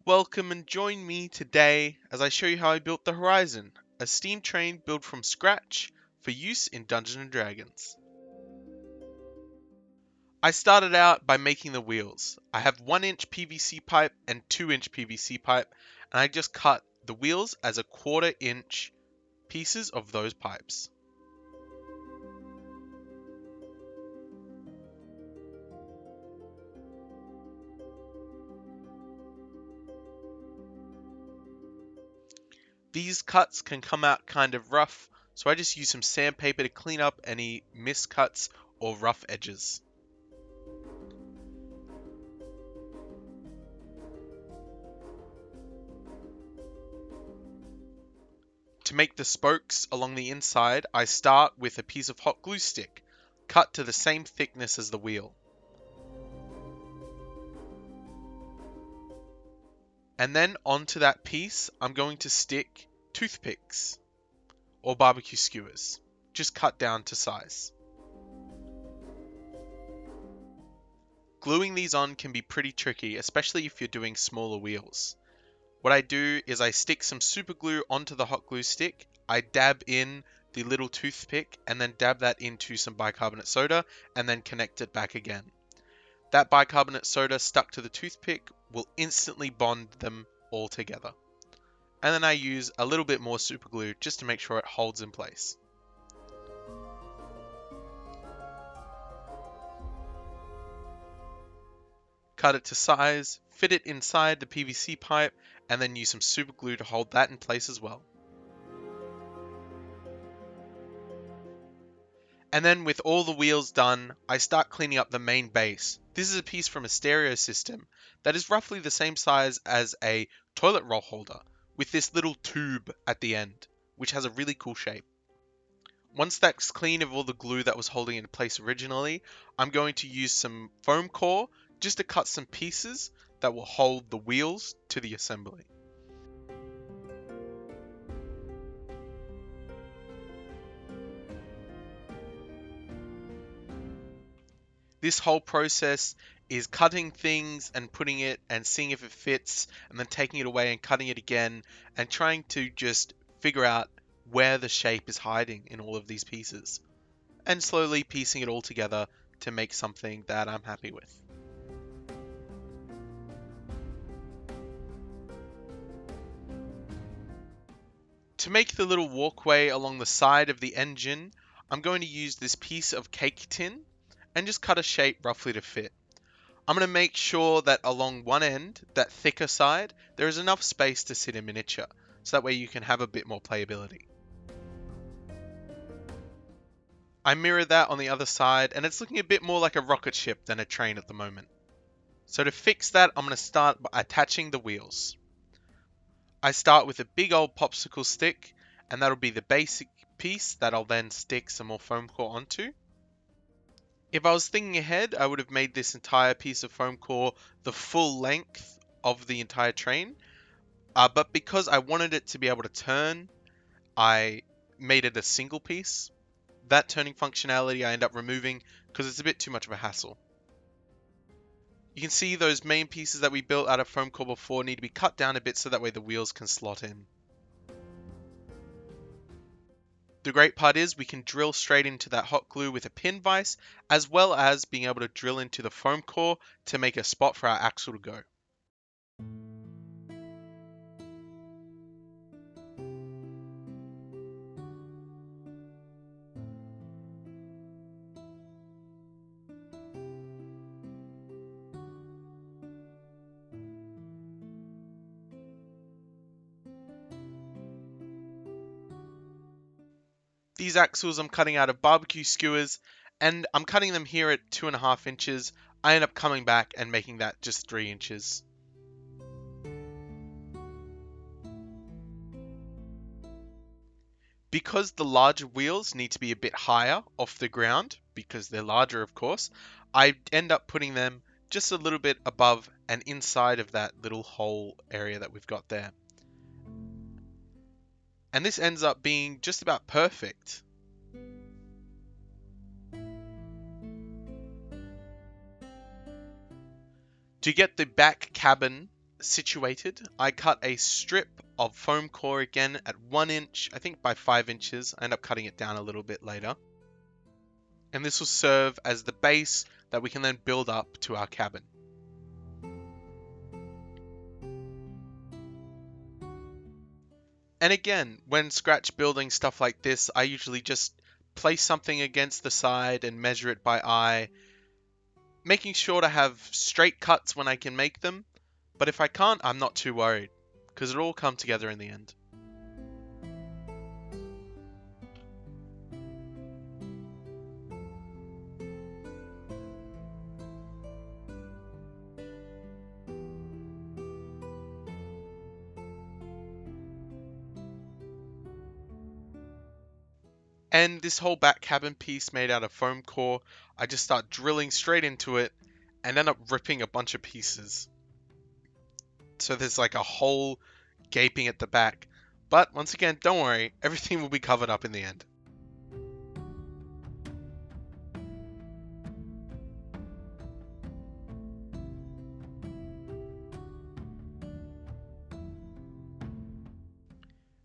Welcome and join me today as I show you how I built the Horizon, a steam train built from scratch for use in Dungeons & Dragons. I started out by making the wheels. I have 1-inch PVC pipe and 2-inch PVC pipe, and I just cut the wheels as a 1/4-inch pieces of those pipes. These cuts can come out kind of rough, so I just use some sandpaper to clean up any miscuts or rough edges. To make the spokes along the inside, I start with a piece of hot glue stick, cut to the same thickness as the wheel. And then onto that piece, I'm going to stick toothpicks or barbecue skewers, just cut down to size. Gluing these on can be pretty tricky, especially if you're doing smaller wheels. What I do is I stick some super glue onto the hot glue stick, I dab in the little toothpick and then dab that into some bicarbonate soda and then connect it back again. That bicarbonate soda stuck to the toothpick will instantly bond them all together. And then I use a little bit more super glue just to make sure it holds in place. Cut it to size, fit it inside the PVC pipe, and then use some super glue to hold that in place as well. And then with all the wheels done, I start cleaning up the main base. This is a piece from a stereo system that is roughly the same size as a toilet roll holder, with this little tube at the end, which has a really cool shape. Once that's clean of all the glue that was holding it in place originally, I'm going to use some foam core just to cut some pieces that will hold the wheels to the assembly. This whole process is cutting things and putting it and seeing if it fits and then taking it away and cutting it again and trying to just figure out where the shape is hiding in all of these pieces and slowly piecing it all together to make something that I'm happy with. To make the little walkway along the side of the engine, I'm going to use this piece of cake tin and just cut a shape roughly to fit. I'm going to make sure that along one end, that thicker side, there is enough space to sit a miniature, so that way you can have a bit more playability. I mirror that on the other side, and it's looking a bit more like a rocket ship than a train at the moment. So to fix that, I'm going to start by attaching the wheels. I start with a big old popsicle stick, and that'll be the basic piece that I'll then stick some more foam core onto. If I was thinking ahead, I would have made this entire piece of foam core the full length of the entire train. But because I wanted it to be able to turn, I made it a single piece. That turning functionality I end up removing because it's a bit too much of a hassle. You can see those main pieces that we built out of foam core before need to be cut down a bit so that way the wheels can slot in. The great part is we can drill straight into that hot glue with a pin vise, as well as being able to drill into the foam core to make a spot for our axle to go. These axles I'm cutting out of barbecue skewers, and I'm cutting them here at 2.5 inches. I end up coming back and making that just 3 inches. Because the larger wheels need to be a bit higher off the ground, because they're larger of course, I end up putting them just a little bit above and inside of that little hole area that we've got there. And this ends up being just about perfect. To get the back cabin situated, I cut a strip of foam core again at 1 inch, I think by 5 inches. I end up cutting it down a little bit later. And this will serve as the base that we can then build up to our cabin. And again, when scratch building stuff like this, I usually just place something against the side and measure it by eye, making sure to have straight cuts when I can make them. But if I can't, I'm not too worried, because it'll all come together in the end. And this whole back cabin piece made out of foam core, I just start drilling straight into it and end up ripping a bunch of pieces. So there's like a hole gaping at the back. But once again, don't worry, everything will be covered up in the end.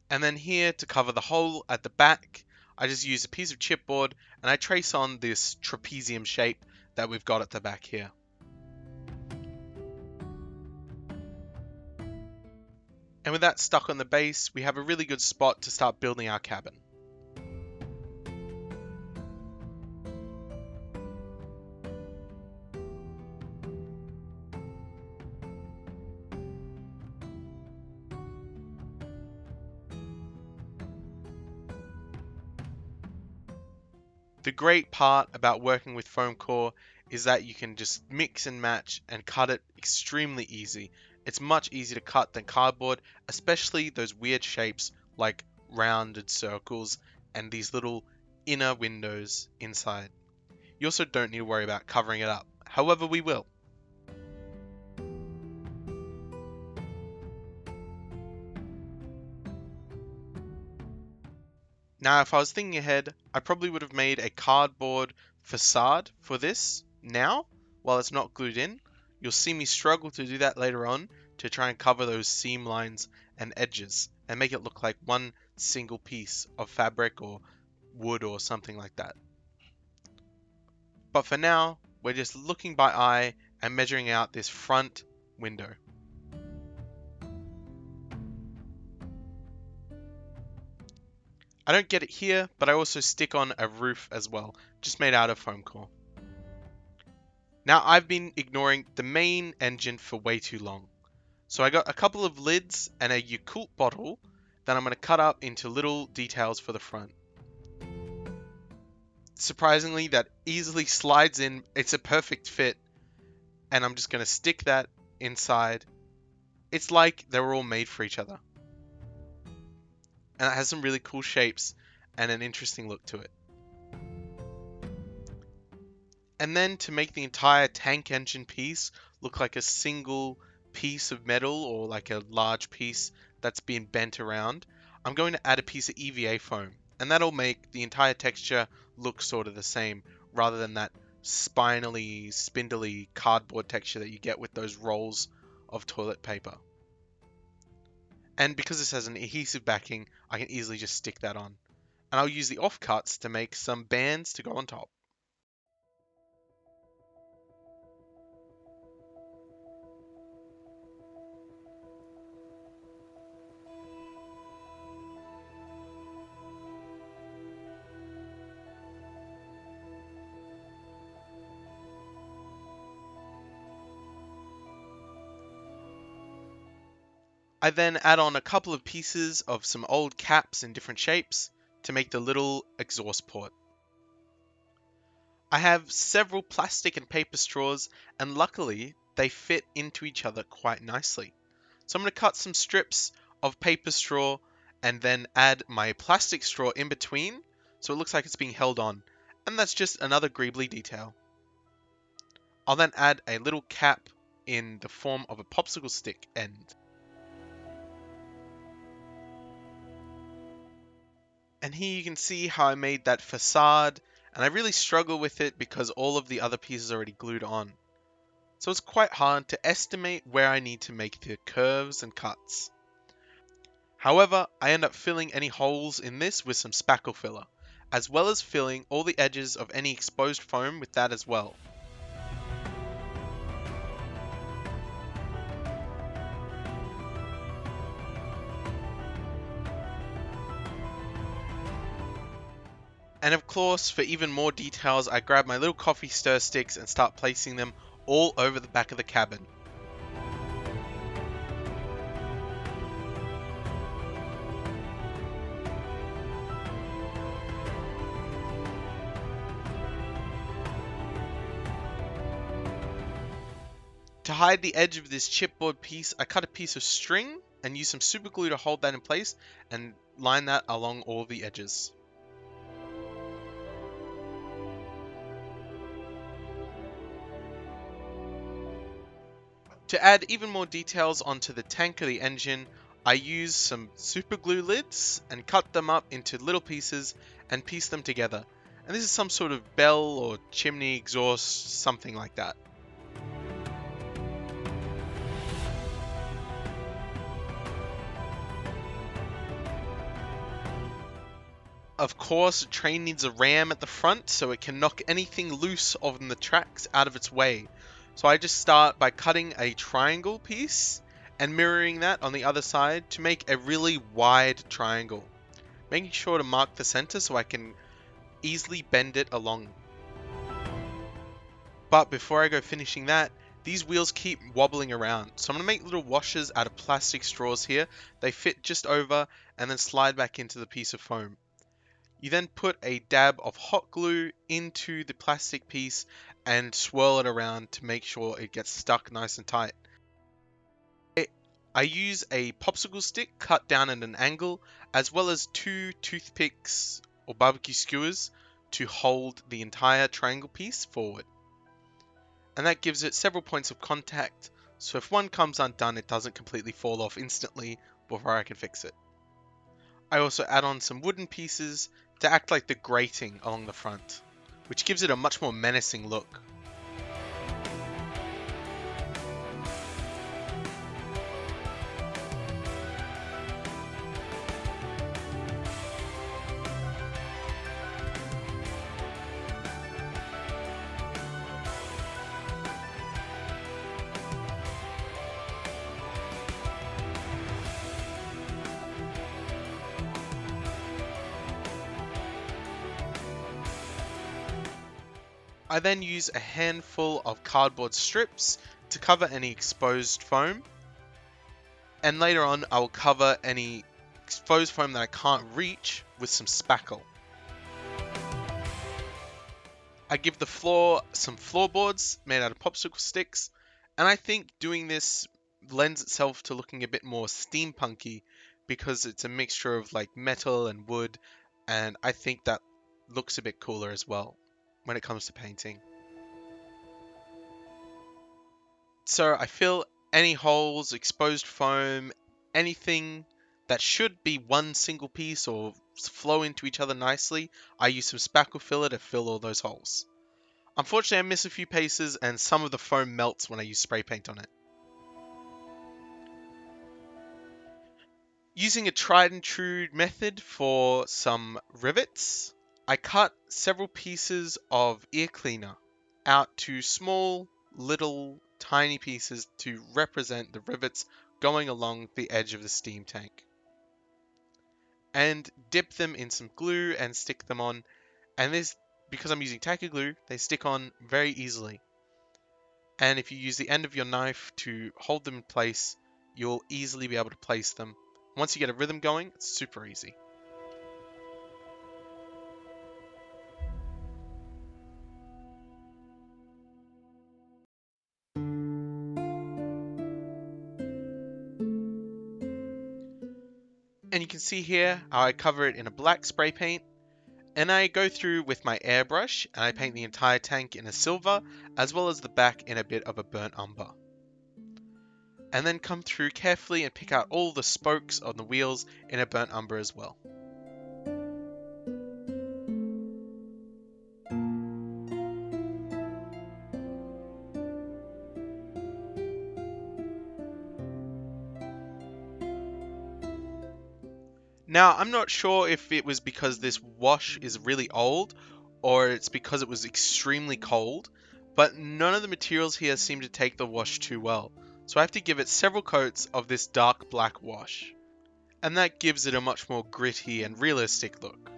And then here to cover the hole at the back, I just use a piece of chipboard and I trace on this trapezium shape that we've got at the back here. And with that stuck on the base, we have a really good spot to start building our cabin. The great part about working with foam core is that you can just mix and match and cut it extremely easy. It's much easier to cut than cardboard, especially those weird shapes like rounded circles and these little inner windows inside. You also don't need to worry about covering it up. However, we will. Now, if I was thinking ahead, I probably would have made a cardboard facade for this now, while it's not glued in. You'll see me struggle to do that later on to try and cover those seam lines and edges and make it look like one single piece of fabric or wood or something like that. But for now, we're just looking by eye and measuring out this front window. I don't get it here, but I also stick on a roof as well, just made out of foam core. Now I've been ignoring the main engine for way too long. So I got a couple of lids and a Yakult bottle that I'm going to cut up into little details for the front. Surprisingly, that easily slides in. It's a perfect fit. And I'm just going to stick that inside. It's like they were all made for each other. And it has some really cool shapes and an interesting look to it. And then to make the entire tank engine piece look like a single piece of metal or like a large piece that's been bent around, I'm going to add a piece of EVA foam. And that'll make the entire texture look sort of the same rather than that spinally, spindly cardboard texture that you get with those rolls of toilet paper. And because this has an adhesive backing, I can easily just stick that on. And I'll use the offcuts to make some bands to go on top. I then add on a couple of pieces of some old caps in different shapes to make the little exhaust port. I have several plastic and paper straws, and luckily they fit into each other quite nicely. So I'm going to cut some strips of paper straw and then add my plastic straw in between so it looks like it's being held on. And that's just another greebly detail. I'll then add a little cap in the form of a popsicle stick end. And here you can see how I made that facade, and I really struggle with it because all of the other pieces are already glued on. so it's quite hard to estimate where I need to make the curves and cuts. However, I end up filling any holes in this with some spackle filler, as well as filling all the edges of any exposed foam with that as well. And of course, for even more details, I grab my little coffee stir sticks and start placing them all over the back of the cabin. To hide the edge of this chipboard piece, I cut a piece of string and use some super glue to hold that in place and line that along all the edges. To add even more details onto the tank or the engine, I use some super glue lids and cut them up into little pieces and piece them together. And this is some sort of bell or chimney exhaust, something like that. Of course, a train needs a ram at the front so it can knock anything loose on the tracks out of its way. So I just start by cutting a triangle piece and mirroring that on the other side to make a really wide triangle. Making sure to mark the center so I can easily bend it along. But before I go finishing that, these wheels keep wobbling around. So I'm going to make little washers out of plastic straws here. They fit just over and then slide back into the piece of foam. You then put a dab of hot glue into the plastic piece and swirl it around to make sure it gets stuck nice and tight. I use a popsicle stick cut down at an angle, as well as 2 toothpicks or barbecue skewers to hold the entire triangle piece forward. And that gives it several points of contact, so if one comes undone it doesn't completely fall off instantly before I can fix it. I also add on some wooden pieces to act like the grating along the front, which gives it a much more menacing look. I then use a handful of cardboard strips to cover any exposed foam, and later on I will cover any exposed foam that I can't reach with some spackle. I give the floor some floorboards made out of popsicle sticks, and I think doing this lends itself to looking a bit more steampunky because it's a mixture of like metal and wood, and I think that looks a bit cooler as well when it comes to painting. So I fill any holes, exposed foam, anything that should be one single piece or flow into each other nicely. I use some spackle filler to fill all those holes. Unfortunately, I miss a few pieces and some of the foam melts when I use spray paint on it. Using a tried and true method for some rivets, I cut several pieces of ear cleaner out to small, little, tiny pieces to represent the rivets going along the edge of the steam tank. And dip them in some glue and stick them on. And this, because I'm using tacky glue, they stick on very easily. And if you use the end of your knife to hold them in place, you'll easily be able to place them. Once you get a rhythm going, it's super easy. And you can see here how I cover it in a black spray paint. And I go through with my airbrush and I paint the entire tank in a silver, as well as the back in a bit of a burnt umber. And then come through carefully and pick out all the spokes on the wheels in a burnt umber as well. Now, I'm not sure if it was because this wash is really old or it's because it was extremely cold, but none of the materials here seem to take the wash too well. So I have to give it several coats of this dark black wash. And that gives it a much more gritty and realistic look.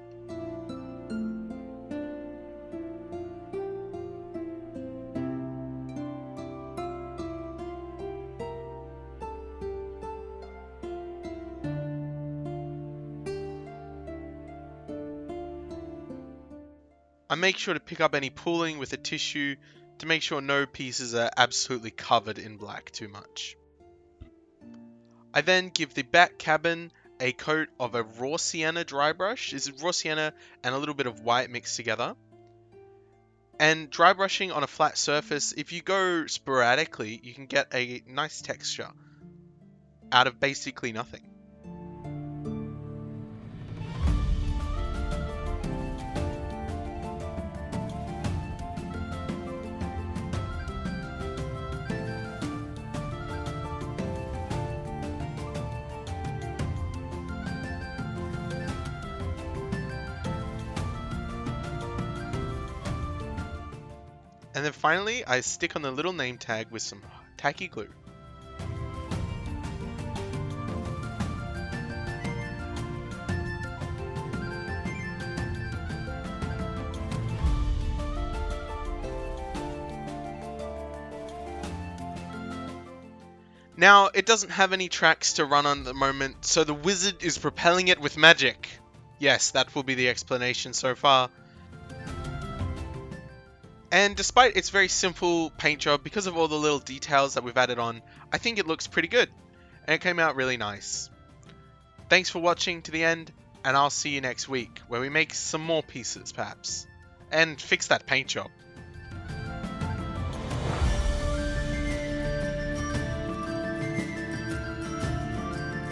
I make sure to pick up any pooling with a tissue to make sure no pieces are absolutely covered in black too much. I then give the back cabin a coat of a raw sienna dry brush. This is raw sienna and a little bit of white mixed together. And dry brushing on a flat surface, if you go sporadically, you can get a nice texture out of basically nothing. And then finally, I stick on the little name tag with some tacky glue. Now, it doesn't have any tracks to run on at the moment, so the wizard is propelling it with magic. Yes, that will be the explanation so far. And despite its very simple paint job, because of all the little details that we've added on, I think it looks pretty good. And it came out really nice. Thanks for watching to the end, and I'll see you next week, where we make some more pieces, perhaps. And fix that paint job.